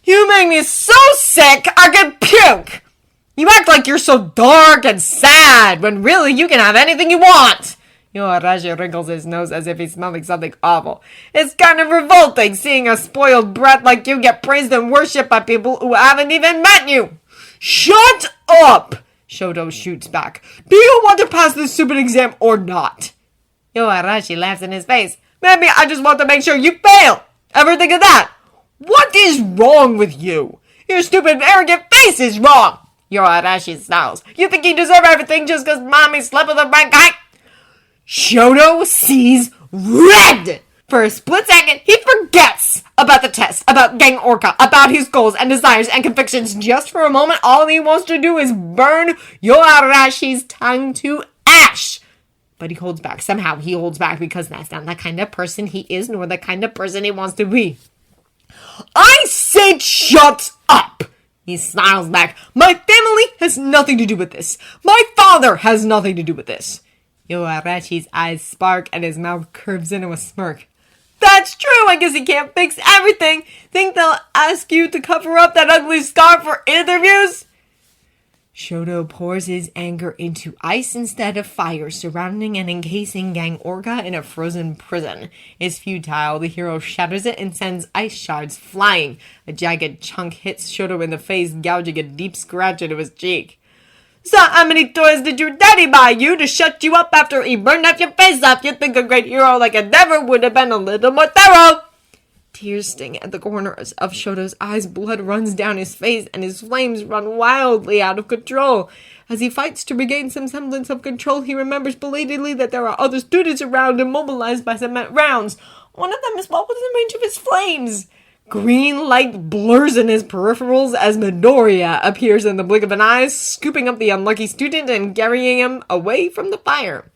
You make me so sick I could puke! You act like you're so dark and sad, when really you can have anything you want! Yoarashi wrinkles his nose as if he's smelling something awful. It's kind of revolting seeing a spoiled brat like you get praised and worshipped by people who haven't even met you! Shut up! Shoto shoots back. Do you want to pass this stupid exam or not? Yoarashi laughs in his face. Maybe I just want to make sure you fail! Ever think of that? What is wrong with you? Your stupid, arrogant face is wrong! Yoarashi snarls. You think you deserve everything just because mommy slept with the right guy? Shoto sees red! For a split second, he forgets about the test, about Gang Orca, about his goals and desires and convictions. Just for a moment, all he wants to do is burn Yoarashi's tongue to ash. But he holds back. Somehow he holds back because that's not the kind of person he is, nor the kind of person he wants to be. I said shut up! He snarls back. My family has nothing to do with this. My father has nothing to do with this. Yoarashi's eyes spark and his mouth curves into a smirk. That's true, I guess he can't fix everything. Think they'll ask you to cover up that ugly scar for interviews? Shoto pours his anger into ice instead of fire, surrounding and encasing Gang Orca in a frozen prison. It's futile. The hero shatters it and sends ice shards flying. A jagged chunk hits Shoto in the face, gouging a deep scratch into his cheek. So how many toys did your daddy buy you to shut you up after he burned off your face off? You'd think a great hero like Endeavor would have been a little more thorough. Tears sting at the corners of Shoto's eyes. Blood runs down his face and his flames run wildly out of control. As he fights to regain some semblance of control, he remembers belatedly that there are other students around immobilized by cement rounds. One of them is well within range of his flames. Green light blurs in his peripherals as Midoriya appears in the blink of an eye, scooping up the unlucky student and carrying him away from the fire.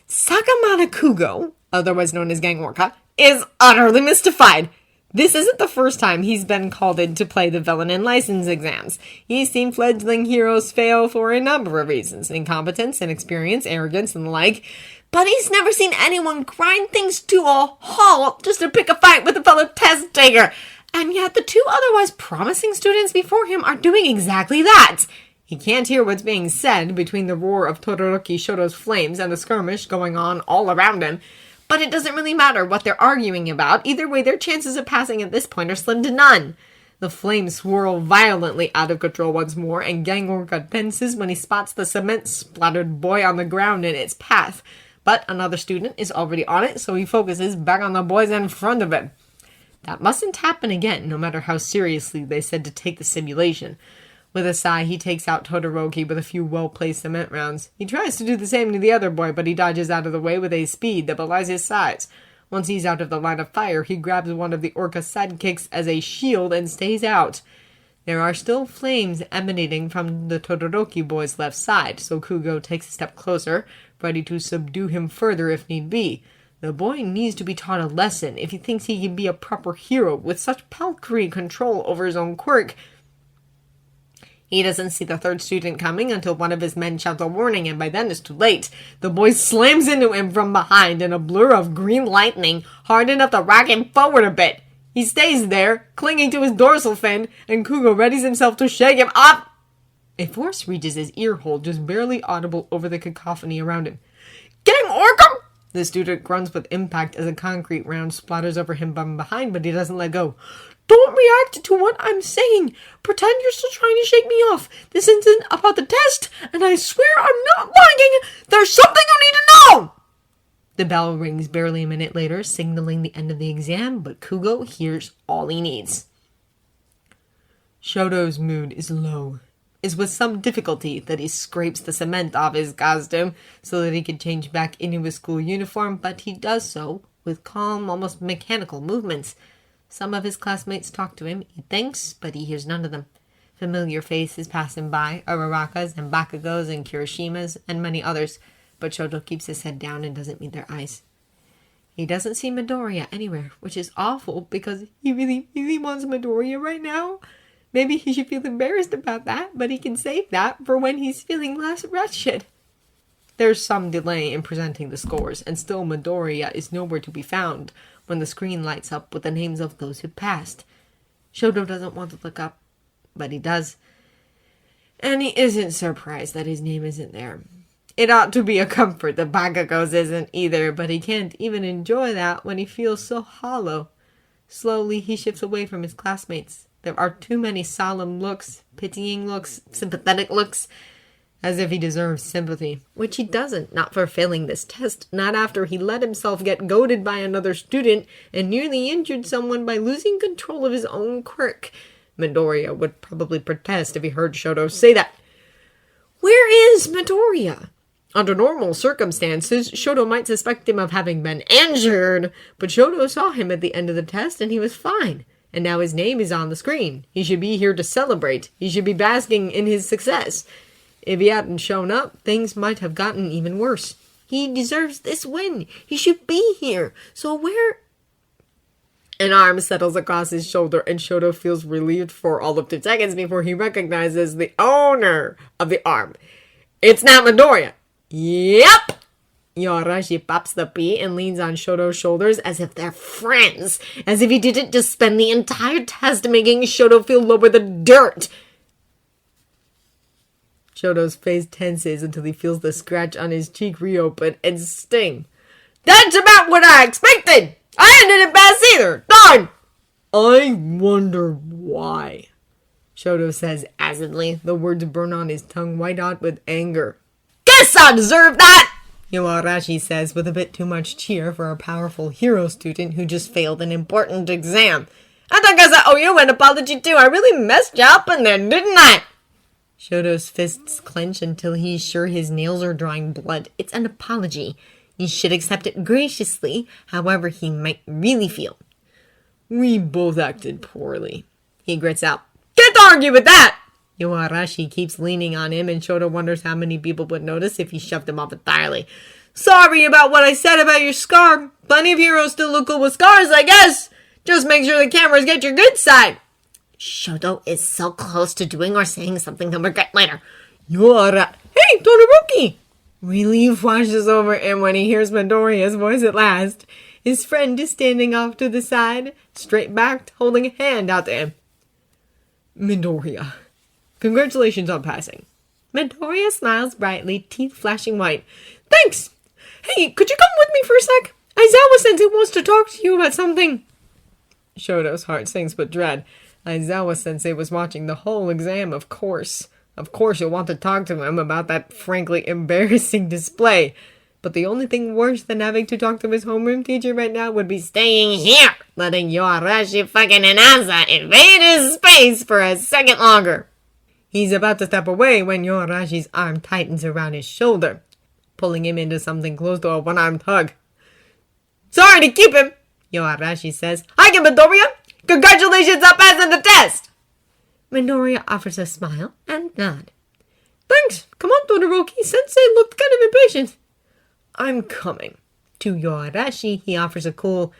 Sakamana Kugo, otherwise known as Gang Orca, is utterly mystified. This isn't the first time he's been called in to play the villain in license exams. He's seen fledgling heroes fail for a number of reasons: incompetence, inexperience, arrogance, and the like. But he's never seen anyone grind things to a halt just to pick a fight with a fellow test taker. And yet the two otherwise promising students before him are doing exactly that. He can't hear what's being said between the roar of Todoroki Shoto's flames and the skirmish going on all around him. But it doesn't really matter what they're arguing about. Either way, their chances of passing at this point are slim to none. The flames swirl violently out of control once more, and Gang Orca tenses when he spots the cement-splattered boy on the ground in its path. But another student is already on it, so he focuses back on the boys in front of him. That mustn't happen again, no matter how seriously they said to take the simulation. With a sigh, he takes out Todoroki with a few well-placed cement rounds. He tries to do the same to the other boy, but he dodges out of the way with a speed that belies his size. Once he's out of the line of fire, he grabs one of the Orca's sidekicks as a shield and stays out. There are still flames emanating from the Todoroki boy's left side, so Kugo takes a step closer, ready to subdue him further if need be. The boy needs to be taught a lesson if he thinks he can be a proper hero with such palpable control over his own quirk. He doesn't see the third student coming until one of his men shouts a warning, and by then it's too late. The boy slams into him from behind in a blur of green lightning, hard enough to rock him forward a bit. He stays there, clinging to his dorsal fin, and Kugo readies himself to shake him up. A force reaches his ear hole, just barely audible over the cacophony around him. Gang Orca! The student grunts with impact as a concrete round splatters over him from behind, but he doesn't let go. Don't react to what I'm saying. Pretend you're still trying to shake me off. This isn't about the test, and I swear I'm not lying. There's something you need to know. The bell rings barely a minute later, signaling the end of the exam, but Kugo hears all he needs. Shoto's mood is low. is with some difficulty that he scrapes the cement off his costume so that he can change back into his school uniform, but he does so with calm, almost mechanical movements. Some of his classmates talk to him, he thinks, but he hears none of them. Familiar faces pass him by, Urarakas and Bakugos and Kirishimas and many others, but Shoto keeps his head down and doesn't meet their eyes. He doesn't see Midoriya anywhere, which is awful because he really, really wants Midoriya right now. Maybe he should feel embarrassed about that, but he can save that for when he's feeling less wretched. There's some delay in presenting the scores, and still Midoriya is nowhere to be found when the screen lights up with the names of those who passed. Shoto doesn't want to look up, but he does. And he isn't surprised that his name isn't there. It ought to be a comfort that Bakugo's isn't either, but he can't even enjoy that when he feels so hollow. Slowly, he shifts away from his classmates. There are too many solemn looks, pitying looks, sympathetic looks, as if he deserves sympathy, which he doesn't, not for failing this test, not after he let himself get goaded by another student and nearly injured someone by losing control of his own quirk. Midoriya would probably protest if he heard Shoto say that. Where is Midoriya? Under normal circumstances, Shoto might suspect him of having been injured, but Shoto saw him at the end of the test and he was fine. And now his name is on the screen. He should be here to celebrate. He should be basking in his success. If he hadn't shown up, things might have gotten even worse. He deserves this win. He should be here. So where... An arm settles across his shoulder and Shoto feels relieved for all of 2 seconds before he recognizes the owner of the arm. It's not Midoriya. Yep! Yoarashi pops the P and leans on Shoto's shoulders as if they're friends. As if he didn't just spend the entire test making Shoto feel lower than dirt. Shoto's face tenses until he feels the scratch on his cheek reopen and sting. That's about what I expected! I didn't pass either! Darn! I wonder why, Shoto says acidly. The words burn on his tongue white-hot with anger. Guess I deserve that! Yoarashi says with a bit too much cheer for a powerful hero student who just failed an important exam. I guess I owe you an apology too. I really messed you up in there, didn't I? Shoto's fists clench until he's sure his nails are drawing blood. It's an apology. You should accept it graciously, however he might really feel. We both acted poorly, he grits out. Can't argue with that! Yoarashi keeps leaning on him, and Shoto wonders how many people would notice if he shoved him off entirely. Sorry about what I said about your scar. Plenty of heroes still look cool with scars, I guess. Just make sure the cameras get your good side. Shoto is so close to doing or saying something he'll regret later. Hey, Todoroki! Relief washes over him when he hears Midoriya's voice at last. His friend is standing off to the side, straight-backed, holding a hand out to him. Midoriya, congratulations on passing. Midoriya smiles brightly, teeth flashing white. Thanks! Hey, could you come with me for a sec? Aizawa-sensei wants to talk to you about something. Shoto's heart sinks with dread. Aizawa-sensei was watching the whole exam, of course. Of course you'll want to talk to him about that frankly embarrassing display. But the only thing worse than having to talk to his homeroom teacher right now would be staying here, letting Yoarashi fucking Inasa invade his space for a second longer. He's about to step away when Yoarashi's arm tightens around his shoulder, pulling him into something close to a one-armed hug. Sorry to keep him, Yoarashi says. Hi, Midoriya! Congratulations on passing the test! Midoriya offers a smile and nod. Thanks. Come on, Todoroki. Sensei looked kind of impatient. I'm coming. To Yoarashi, he offers a cool,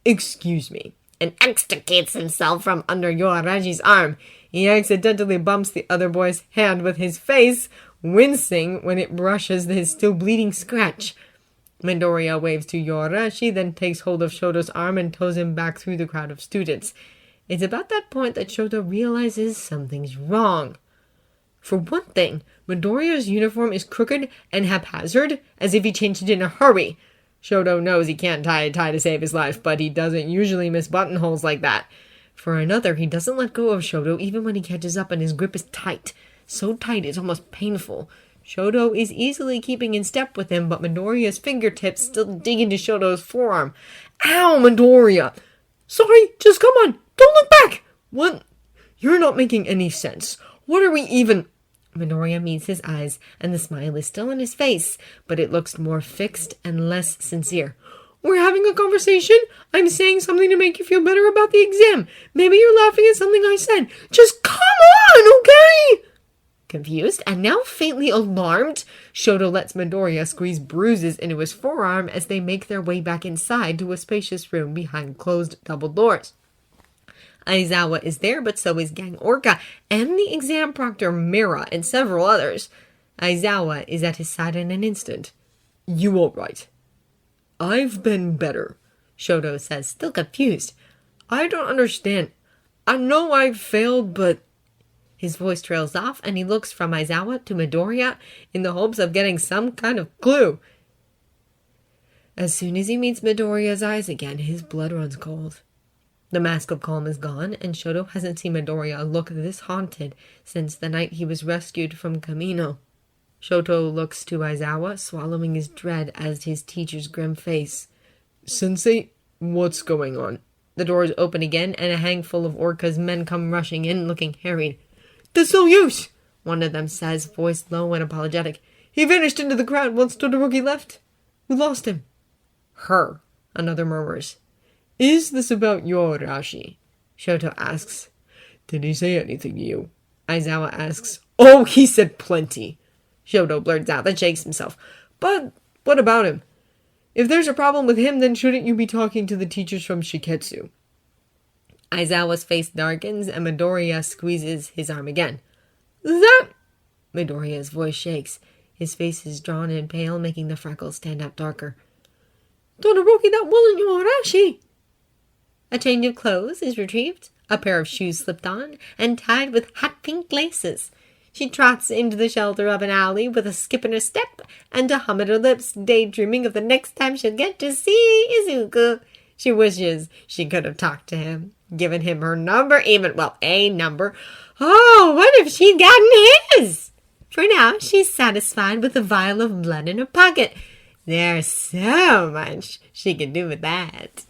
excuse me, and extricates himself from under Yoarashi's arm. He accidentally bumps the other boy's hand with his face, wincing when it brushes his still bleeding scratch. Midoriya waves to Yoarashi, then takes hold of Shoto's arm and tows him back through the crowd of students. It's about that point that Shoto realizes something's wrong. For one thing, Midoriya's uniform is crooked and haphazard, as if he changed it in a hurry. Shoto knows he can't tie a tie to save his life, but he doesn't usually miss buttonholes like that. For another, he doesn't let go of Shoto even when he catches up and his grip is tight. So tight it's almost painful. Shoto is easily keeping in step with him, but Midoriya's fingertips still dig into Shoto's forearm. Ow, Midoriya! Sorry, just come on! Don't look back! What? You're not making any sense. What are we even... Midoriya meets his eyes, and the smile is still on his face, but it looks more fixed and less sincere. We're having a conversation. I'm saying something to make you feel better about the exam. Maybe you're laughing at something I said. Just come on, okay? Confused and now faintly alarmed, Shoto lets Midoriya squeeze bruises into his forearm as they make their way back inside to a spacious room behind closed double doors. Aizawa is there, but so is Gang Orca and the exam proctor Mira and several others. Aizawa is at his side in an instant. You all right? I've been better, Shoto says, still confused. I don't understand. I know I failed, but... His voice trails off, and he looks from Aizawa to Midoriya in the hopes of getting some kind of clue. As soon as he meets Midoriya's eyes again, his blood runs cold. The mask of calm is gone, and Shoto hasn't seen Midoriya look this haunted since the night he was rescued from Kamino. Shoto looks to Aizawa, swallowing his dread as his teacher's grim face. Sensei, what's going on? The doors open again, and a handful of Orca's men come rushing in, looking harried. There's no use, one of them says, voice low and apologetic. He vanished into the crowd once Todoroki left. We lost him. Her, another murmurs. Is this about your Rashi? Shoto asks. Did he say anything to you? Aizawa asks. Oh, he said plenty. Shoto blurts out and shakes himself. But what about him? If there's a problem with him, then shouldn't you be talking to the teachers from Shiketsu? Aizawa's face darkens, and Midoriya squeezes his arm again. That... Midoriya's voice shakes. His face is drawn and pale, making the freckles stand out darker. Todoroki, that wasn't your Arashi. A change of clothes is retrieved, a pair of shoes slipped on, and tied with hot pink laces. She trots into the shelter of an alley with a skip in her step and a hum at her lips, daydreaming of the next time she'll get to see Izuku. She wishes she could have talked to him, given him her number, a number. Oh, what if she'd gotten his? For now, she's satisfied with a vial of blood in her pocket. There's so much she can do with that.